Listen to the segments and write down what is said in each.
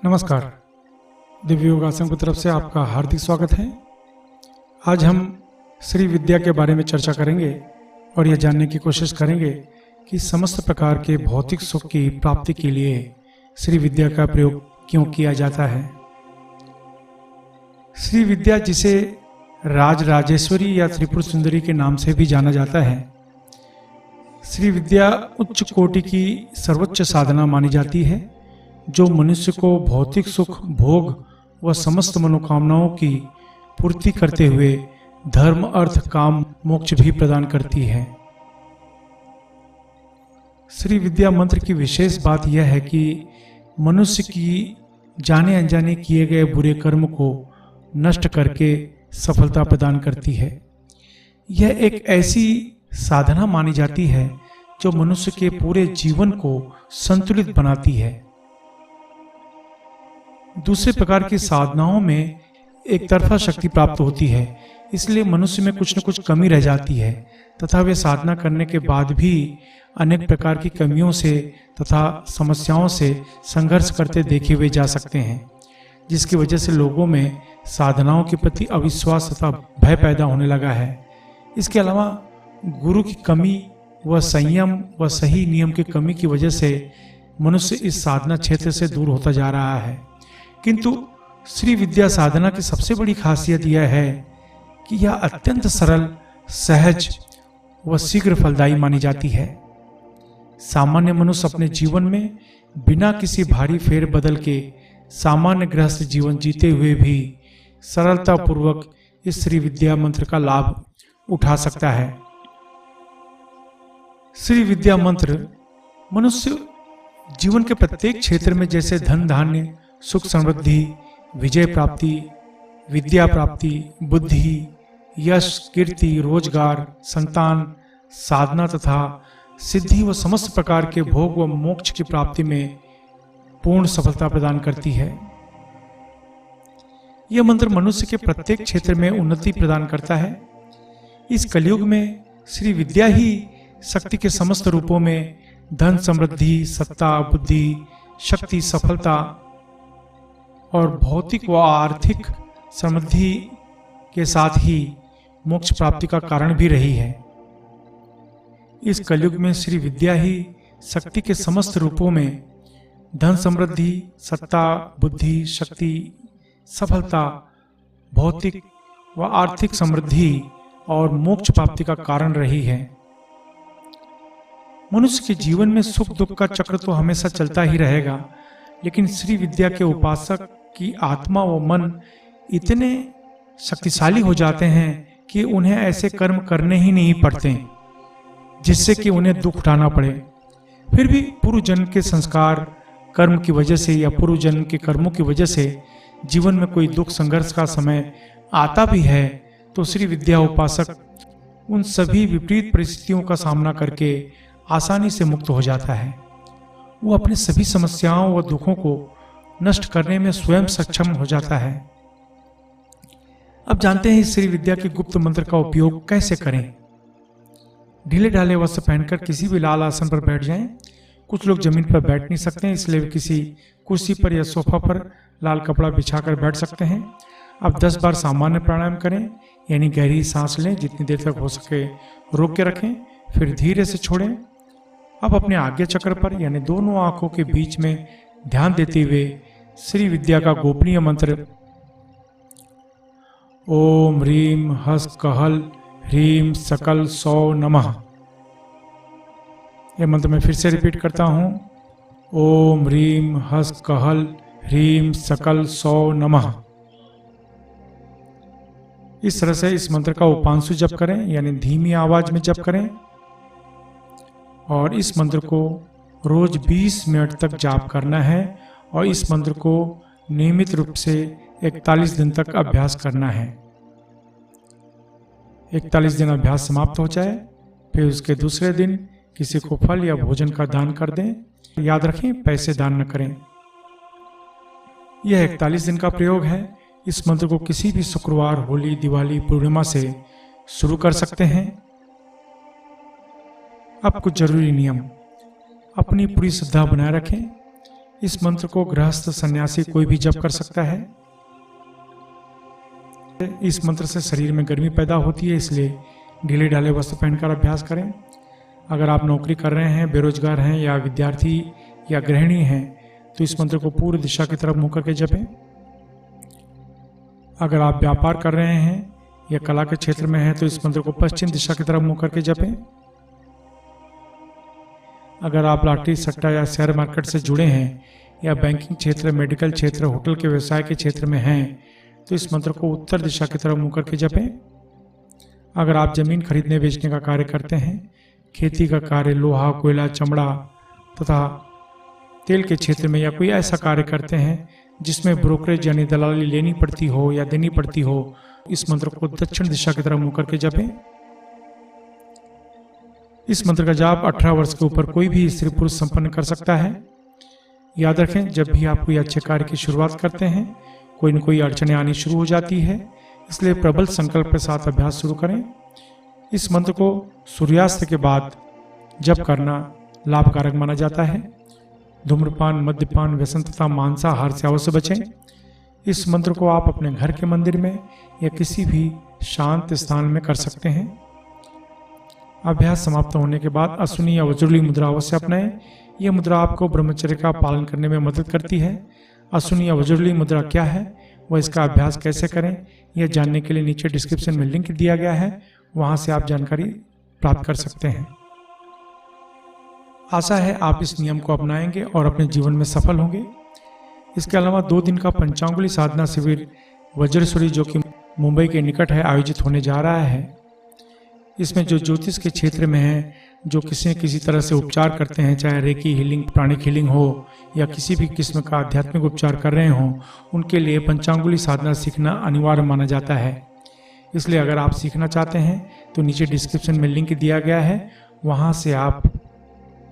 नमस्कार। दिव्य योग आश्रम की तरफ से आपका हार्दिक स्वागत है। आज हम श्री विद्या के बारे में चर्चा करेंगे और यह जानने की कोशिश करेंगे कि समस्त प्रकार के भौतिक सुख की प्राप्ति के लिए श्री विद्या का प्रयोग क्यों किया जाता है। श्री विद्या, जिसे राजराजेश्वरी या त्रिपुर सुंदरी के नाम से भी जाना जाता है, श्री विद्या उच्च कोटि की सर्वोच्च साधना मानी जाती है, जो मनुष्य को भौतिक सुख, भोग व समस्त मनोकामनाओं की पूर्ति करते हुए धर्म, अर्थ, काम, मोक्ष भी प्रदान करती है। श्री विद्या मंत्र की विशेष बात यह है कि मनुष्य की जाने अनजाने किए गए बुरे कर्म को नष्ट करके सफलता प्रदान करती है। यह एक ऐसी साधना मानी जाती है जो मनुष्य के पूरे जीवन को संतुलित बनाती है। दूसरे प्रकार की साधनाओं में एक तरफा शक्ति प्राप्त होती है, इसलिए मनुष्य में कुछ न कुछ कमी रह जाती है तथा वे साधना करने के बाद भी अनेक प्रकार की कमियों से तथा समस्याओं से संघर्ष करते देखे हुए जा सकते हैं, जिसकी वजह से लोगों में साधनाओं के प्रति अविश्वास तथा भय पैदा होने लगा है। इसके अलावा गुरु की कमी व संयम व सही नियम की कमी की वजह से मनुष्य इस साधना क्षेत्र से दूर होता जा रहा है। किंतु श्री विद्या साधना की सबसे बड़ी खासियत यह है कि यह अत्यंत सरल, सहज व शीघ्र फलदायी मानी जाती है। सामान्य मनुष्य अपने जीवन में बिना किसी भारी फेर बदल के सामान्य गृहस्थ जीवन जीते हुए भी सरलता पूर्वक इस श्री विद्या मंत्र का लाभ उठा सकता है। श्री विद्या मंत्र मनुष्य जीवन के प्रत्येक क्षेत्र में, जैसे धन धान्य, सुख समृद्धि, विजय प्राप्ति, विद्या प्राप्ति, बुद्धि, यश, कीर्ति, रोजगार, संतान, साधना तथा सिद्धि व समस्त प्रकार के भोग व मोक्ष की प्राप्ति में पूर्ण सफलता प्रदान करती है। यह मंत्र मनुष्य के प्रत्येक क्षेत्र में उन्नति प्रदान करता है। इस कलयुग में श्री विद्या ही शक्ति के समस्त रूपों में धन, समृद्धि, सत्ता, बुद्धि, शक्ति, सफलता और भौतिक व आर्थिक समृद्धि के साथ ही मोक्ष प्राप्ति का कारण भी रही है। इस कलयुग में श्री विद्या ही शक्ति के समस्त रूपों में धन, समृद्धि, सत्ता, बुद्धि, शक्ति, सफलता, भौतिक व आर्थिक समृद्धि और मोक्ष प्राप्ति का कारण रही है। मनुष्य के जीवन में सुख दुख का चक्र तो हमेशा चलता ही रहेगा, लेकिन श्री विद्या के उपासक की आत्मा व मन इतने शक्तिशाली हो जाते हैं कि उन्हें ऐसे कर्म करने ही नहीं पड़ते जिससे कि उन्हें दुख उठाना पड़े। फिर भी पूर्व जन्म के संस्कार, कर्म की वजह से या पूर्व जन्म के कर्मों की वजह से जीवन में कोई दुख, संघर्ष का समय आता भी है, तो श्री विद्या उपासक उन सभी विपरीत परिस्थितियों का सामना करके आसानी से मुक्त हो जाता है। वो अपनी सभी समस्याओं व दुखों को नष्ट करने में स्वयं सक्षम हो जाता है। अब जानते हैं इस श्री विद्या के गुप्त मंत्र का उपयोग कैसे करें। ढीले ढाले वस्त्र पहनकर किसी भी लाल आसन पर बैठ जाएं। कुछ लोग जमीन पर बैठ नहीं सकते हैं, इसलिए वे किसी कुर्सी पर या सोफा पर लाल कपड़ा बिछाकर बैठ सकते हैं। अब 10 बार सामान्य प्राणायाम करें, यानी गहरी सांस लें, जितनी देर तक हो सके रोक के रखें, फिर धीरे से छोड़ें। अब अपने आज्ञा चक्र पर यानी दोनों आंखों के बीच में ध्यान देते हुए श्री विद्या का गोपनीय मंत्र ओम ह्रीम हस कहल ह्रीम सकल सौ नमः, यह मंत्र मैं फिर से रिपीट करता हूँ। ओम ह्रीम हस कहल ह्रीम सकल सौ नमः। इस तरह से इस मंत्र का उपांशु जप करें, यानी धीमी आवाज में जप करें, और इस मंत्र को रोज 20 मिनट तक जाप करना है और इस मंत्र को नियमित रूप से 41 दिन तक अभ्यास करना है। 41 दिन अभ्यास समाप्त हो जाए, फिर उसके दूसरे दिन किसी को फल या भोजन का दान कर दें। याद रखें, पैसे दान न करें। यह 41 दिन का प्रयोग है। इस मंत्र को किसी भी शुक्रवार, होली, दिवाली, पूर्णिमा से शुरू कर सकते हैं। अब कुछ जरूरी नियम। अपनी पूरी श्रद्धा बनाए रखें। इस मंत्र को गृहस्थ, सन्यासी कोई भी जप कर सकता है। इस मंत्र से शरीर में गर्मी पैदा होती है, इसलिए ढीले ढाले वस्त्र पहनकर अभ्यास करें। अगर आप नौकरी कर रहे हैं, बेरोजगार हैं या विद्यार्थी या गृहिणी हैं तो इस मंत्र को पूर्व दिशा की तरफ मुंह करके जपें। अगर आप व्यापार कर रहे हैं या कला के क्षेत्र में हैं तो इस मंत्र को पश्चिम दिशा की तरफ मुंह करके जपें। अगर आप लॉटरी, सट्टा या शेयर मार्केट से जुड़े हैं या बैंकिंग क्षेत्र, मेडिकल क्षेत्र, होटल के व्यवसाय के क्षेत्र में हैं तो इस मंत्र को उत्तर दिशा की तरफ मुंह करके जपें। अगर आप जमीन खरीदने बेचने का कार्य करते हैं, खेती का कार्य, लोहा, कोयला, चमड़ा तथा तेल के क्षेत्र में या कोई ऐसा कार्य करते हैं जिसमें ब्रोकरेज यानी दलाली लेनी पड़ती हो या देनी पड़ती हो, इस मंत्र को दक्षिण दिशा की तरफ मुंह करके जपें। इस मंत्र का जाप 18 वर्ष के ऊपर कोई भी स्त्री पुरुष संपन्न कर सकता है। याद रखें, जब भी आप कोई अच्छे कार्य की शुरुआत करते हैं कोई न कोई अड़चनें आनी शुरू हो जाती है, इसलिए प्रबल संकल्प के साथ अभ्यास शुरू करें। इस मंत्र को सूर्यास्त के बाद जप करना लाभकारक माना जाता है। धूम्रपान, मद्यपान, व्यसन तथा मांसाहार से अवश्य बचें। इस मंत्र को आप अपने घर के मंदिर में या किसी भी शांत स्थान में कर सकते हैं। अभ्यास समाप्त होने के बाद अश्विनी या वज्रली मुद्रा अवश्य अपनाएं। यह मुद्रा आपको ब्रह्मचर्य का पालन करने में मदद करती है। अश्विनी या वज्रली मुद्रा क्या है, वह इसका अभ्यास कैसे करें, यह जानने के लिए नीचे डिस्क्रिप्शन में लिंक दिया गया है, वहां से आप जानकारी प्राप्त कर सकते हैं। आशा है आप इस नियम को अपनाएंगे और अपने जीवन में सफल होंगे। इसके अलावा 2 दिन का पंचांगुली साधना शिविर वज्रेश्वरी, जो कि मुंबई के निकट है, आयोजित होने जा रहा है। इसमें जो ज्योतिष के क्षेत्र में है, जो किसी न किसी तरह से उपचार करते हैं, चाहे रेकी हीलिंग, प्राणिक हीलिंग हो या किसी भी किस्म का आध्यात्मिक उपचार कर रहे हों, उनके लिए पंचांगुली साधना सीखना अनिवार्य माना जाता है। इसलिए अगर आप सीखना चाहते हैं तो नीचे डिस्क्रिप्शन में लिंक दिया गया है, वहां से आप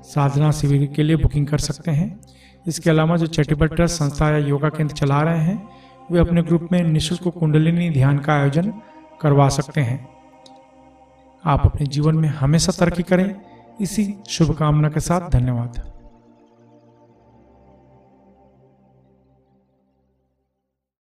साधना शिविर के लिए बुकिंग कर सकते हैं। इसके अलावा जो चैरिटेबल ट्रस्ट, संस्था या योगा केंद्र चला रहे हैं, वे अपने ग्रुप में निःशुल्क कुंडलिनी ध्यान का आयोजन करवा सकते हैं। आप अपने जीवन में हमेशा तरक्की करें, इसी शुभकामना के साथ धन्यवाद।